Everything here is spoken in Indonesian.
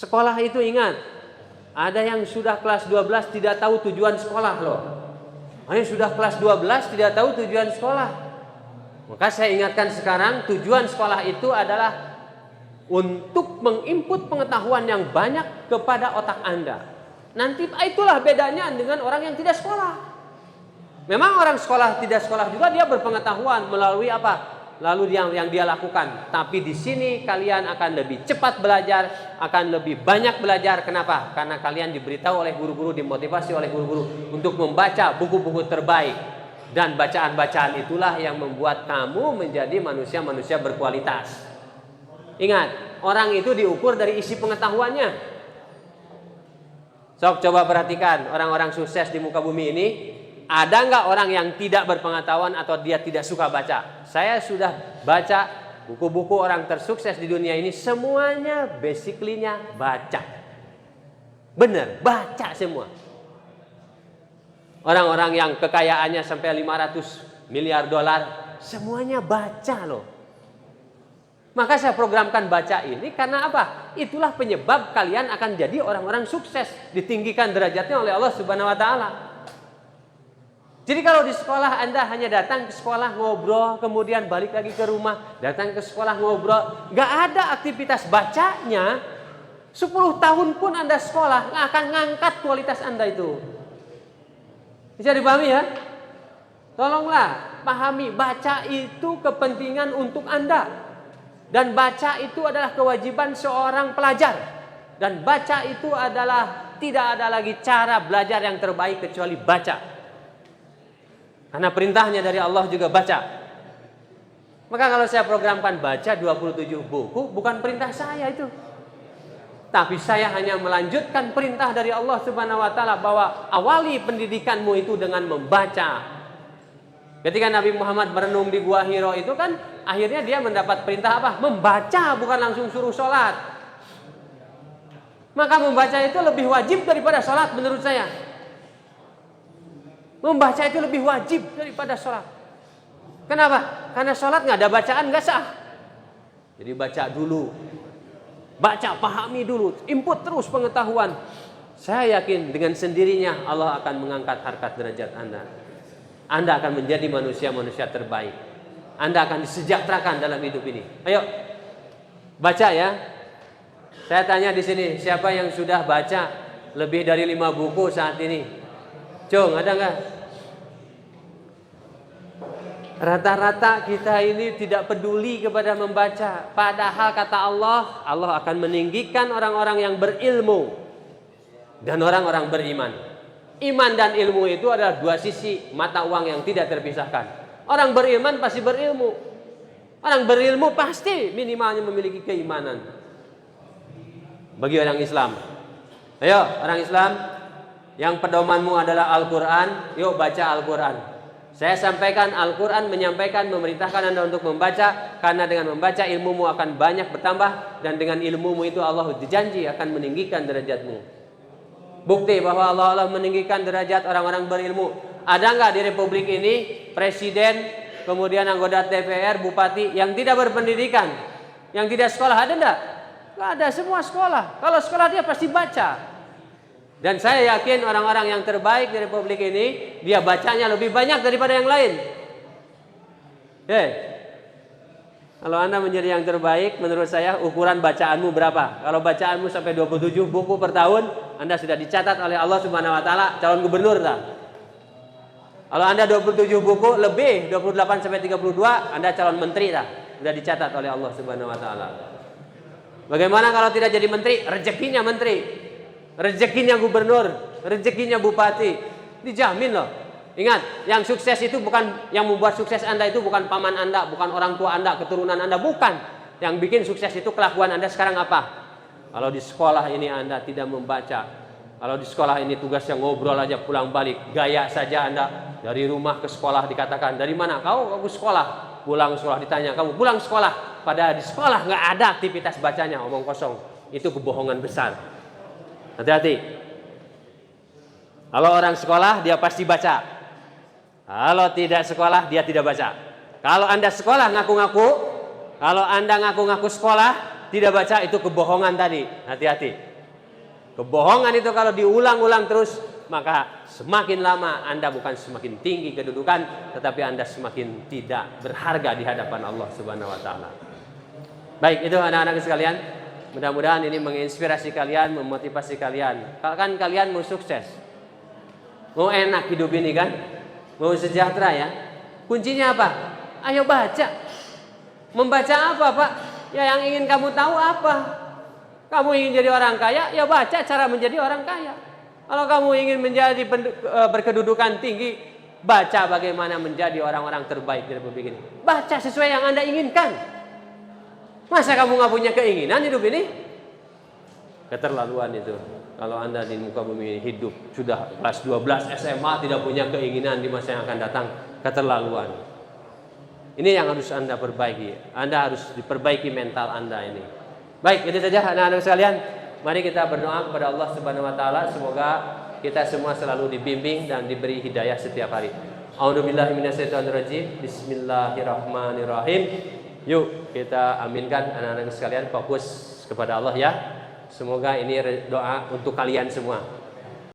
Sekolah itu ingat, ada yang sudah kelas 12 tidak tahu tujuan sekolah loh. Ada yang sudah kelas 12 tidak tahu tujuan sekolah. Maka saya ingatkan sekarang, tujuan sekolah itu adalah untuk menginput pengetahuan yang banyak kepada otak Anda. Nanti itulah bedanya dengan orang yang tidak sekolah. Memang orang tidak sekolah juga dia berpengetahuan melalui apa? Lalu yang dia lakukan. Tapi di sini kalian akan lebih cepat belajar, akan lebih banyak belajar. Kenapa? Karena kalian diberitahu oleh guru-guru, dimotivasi oleh guru-guru untuk membaca buku-buku terbaik. Dan bacaan-bacaan itulah yang membuat kamu menjadi manusia-manusia berkualitas. Ingat, orang itu diukur dari isi pengetahuannya. Sok coba perhatikan orang-orang sukses di muka bumi ini. Ada nggak orang yang tidak berpengetahuan atau dia tidak suka baca? Saya sudah baca buku-buku orang tersukses di dunia ini, semuanya basically-nya baca. Benar, baca semua. Orang-orang yang kekayaannya sampai 500 miliar dolar, semuanya baca loh. Maka saya programkan baca ini karena apa? Itulah penyebab kalian akan jadi orang-orang sukses, ditinggikan derajatnya oleh Allah Subhanahu wa taala. Jadi kalau di sekolah Anda hanya datang ke sekolah ngobrol, kemudian balik lagi ke rumah, datang ke sekolah ngobrol, nggak ada aktivitas bacanya, 10 tahun pun Anda sekolah, nggak akan ngangkat kualitas Anda itu. Bisa dipahami ya? Tolonglah pahami, baca itu kepentingan untuk Anda. Dan baca itu adalah kewajiban seorang pelajar. Dan baca itu adalah tidak ada lagi cara belajar yang terbaik kecuali baca. Karena perintahnya dari Allah juga baca. Maka kalau saya programkan baca 27 buku, bukan perintah saya itu. Tapi saya hanya melanjutkan perintah dari Allah Subhanahu wa taala bahwa awali pendidikanmu itu dengan membaca. Ketika Nabi Muhammad merenung di Gua Hiro itu kan akhirnya dia mendapat perintah apa? Membaca, bukan langsung suruh sholat. Maka membaca itu lebih wajib daripada sholat menurut saya. Membaca itu lebih wajib daripada sholat. Kenapa? Karena sholat nggak ada bacaan nggak sah. Jadi baca dulu, baca, pahami dulu, input terus pengetahuan. Saya yakin dengan sendirinya Allah akan mengangkat harkat derajat Anda. Anda akan menjadi manusia-manusia terbaik. Anda akan disejahterakan dalam hidup ini. Ayo, baca ya. Saya tanya di sini, siapa yang sudah baca lebih dari 5 buku saat ini? Cung, ada nggak? Rata-rata kita ini tidak peduli kepada membaca. Padahal kata Allah, Allah akan meninggikan orang-orang yang berilmu dan orang-orang beriman. Iman dan ilmu itu adalah dua sisi mata uang yang tidak terpisahkan. Orang beriman pasti berilmu. Orang berilmu pasti minimalnya memiliki keimanan. Bagi orang Islam, ayo orang Islam, yang pedomanmu adalah Al-Quran, yuk baca Al-Quran. Saya sampaikan Al-Quran menyampaikan, memerintahkan Anda untuk membaca. Karena dengan membaca ilmumu akan banyak bertambah. Dan dengan ilmumu itu Allah dijanji akan meninggikan derajatmu. Bukti bahwa Allah meninggikan derajat orang-orang berilmu. Ada nggak di Republik ini presiden, kemudian anggota DPR, bupati yang tidak berpendidikan, yang tidak sekolah? Ada nggak? Nggak ada, semua sekolah. Kalau sekolah dia pasti baca. Dan saya yakin orang-orang yang terbaik di Republik ini, dia bacanya lebih banyak daripada yang lain. Kalau Anda menjadi yang terbaik, menurut saya ukuran bacaanmu berapa? Kalau bacaanmu sampai 27 buku per tahun, Anda sudah dicatat oleh Allah Subhanahu wa taala calon gubernur lah. Kalau Anda 27 buku lebih, 28 sampai 32, Anda calon menteri lah. Sudah dicatat oleh Allah Subhanahu wa taala. Bagaimana kalau tidak jadi menteri? Rezekinya menteri. Rezekinya gubernur, rezekinya bupati, dijamin loh. Ingat, yang sukses itu bukan, yang membuat sukses Anda itu bukan paman Anda, bukan orang tua Anda, keturunan Anda, bukan. Yang bikin sukses itu kelakuan Anda sekarang apa? Kalau di sekolah ini Anda tidak membaca, kalau di sekolah ini tugasnya ngobrol aja pulang balik, gaya saja Anda dari rumah ke sekolah dikatakan, dari mana? Kamu sekolah, pulang sekolah ditanya, kamu pulang sekolah, padahal di sekolah nggak ada aktivitas bacanya, omong kosong. Itu kebohongan besar. Hati-hati. Kalau orang sekolah dia pasti baca. Kalau tidak sekolah dia tidak baca. Kalau Anda sekolah ngaku-ngaku, kalau Anda ngaku-ngaku sekolah tidak baca, itu kebohongan tadi. Hati-hati. Kebohongan itu kalau diulang-ulang terus, maka semakin lama Anda bukan semakin tinggi kedudukan, tetapi Anda semakin tidak berharga di hadapan Allah Subhanahu wa taala. Baik, itu anak-anak sekalian. Mudah-mudahan ini menginspirasi kalian, memotivasi kalian. Kalau kan kalian mau sukses, mau enak hidup ini kan, mau sejahtera ya. Kuncinya apa? Ayo baca. Membaca apa, Pak? Ya yang ingin kamu tahu apa? Kamu ingin jadi orang kaya, ya baca cara menjadi orang kaya. Kalau kamu ingin menjadi berkedudukan tinggi, baca bagaimana menjadi orang-orang terbaik di Republik ini. Baca sesuai yang Anda inginkan. Masa kamu nggak punya keinginan hidup ini? Keterlaluan itu. Kalau Anda di muka bumi hidup sudah kelas 12 SMA tidak punya keinginan di masa yang akan datang, keterlaluan. Ini yang harus Anda perbaiki. Anda harus diperbaiki mental Anda ini. Baik, itu saja anak-anak sekalian. Mari kita berdoa kepada Allah Subhanahu wa taala, semoga kita semua selalu dibimbing dan diberi hidayah setiap hari. A'udzubillahi minasyaitonirrajim. Bismillahirrahmanirrahim. Yuk kita aminkan anak-anak sekalian, fokus kepada Allah ya. Semoga ini doa untuk kalian semua.